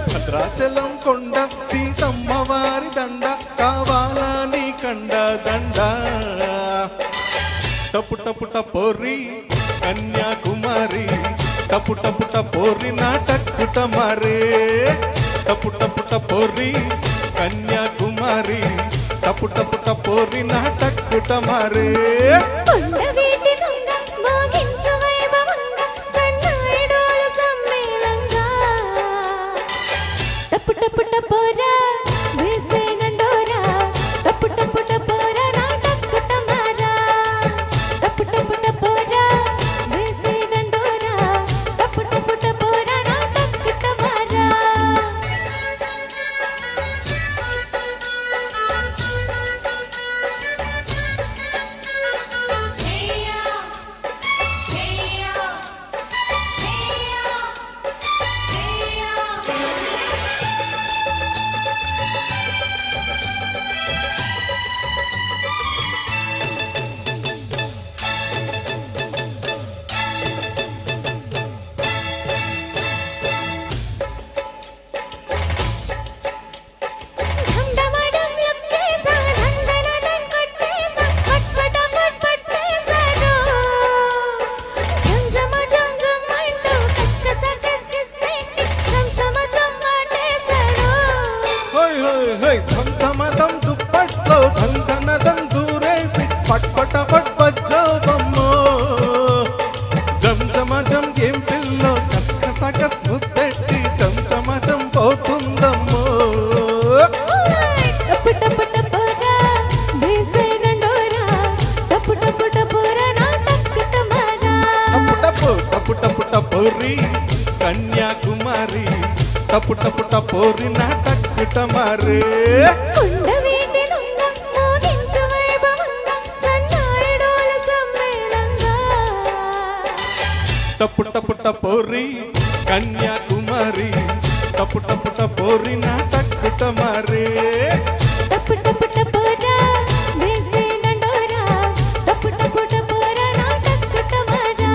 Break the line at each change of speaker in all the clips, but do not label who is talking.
భద్రాచలం కొండ సీతమ్మ వారి దండ కావాలా నీ కండ దండ టపు టపు టపోరి కన్యాకుమారి టపు టపు టపోరి నాటక్కుట మరే టపు టపు టపోరి కన్యాకుమారి టపు టపు టపోరి నాటక్కుట మరే కన్యాకుమారి టపు టపు టపోరి నాటక్కుట మరే టపు టపు టపోరి కన్యాకుమారి టపు టపు టపోరి నాటక్కుట మరే టపు టపు టపోరా వేసే దండోరా టపు టపు టపోరా నాటక్కుట మరా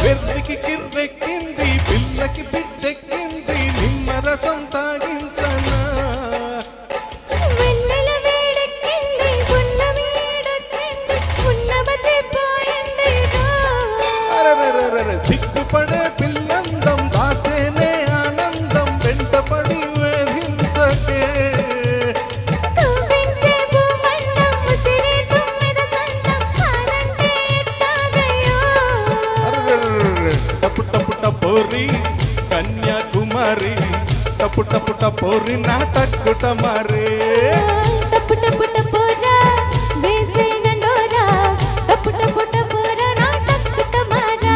వెర్రికి కిర్రెక్కింది పిల్లకి పిచ్చెక్కింది నిమ్మరసం తాగించనా వెన్నెల వేడెక్కింది పున్నమి ఏడొచ్చింది పున్నమతి పోయింది అరెరెరెరె సిగ్గుపడే పిల్లందం దాస్తేనే ఆనందం వెంటపడి వేధించకే టపు టపు టపోరి కన్యాకుమారి టపు టపు టపోరి నాటక్కుట మరే టపు టపు టపోరా వేసే దండోరా టపు టపు టపోరా నాటక్కుట మరా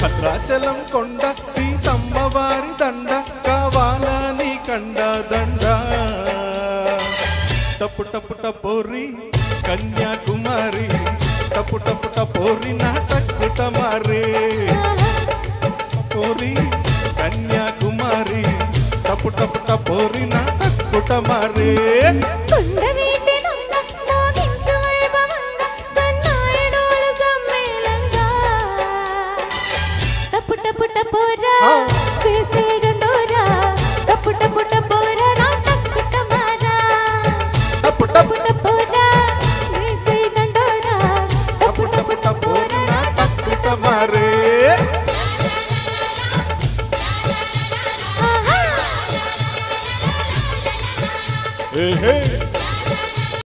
భద్రాచలం కొండ సీతమ్మ వారి దండ కావాలా నీ కండ దండ టపు టపు టపోరి కన్యాకుమారి టపు టపు టపోరి నాటక్కుట మరే టపోరి కన్యాకుమారి టపు టపు టపోరి నాటక్కుట మరే టపు టపు టపోరా వేసే దండోరా టపు టపు టపోరా నాటక్కుట మరా ఏహే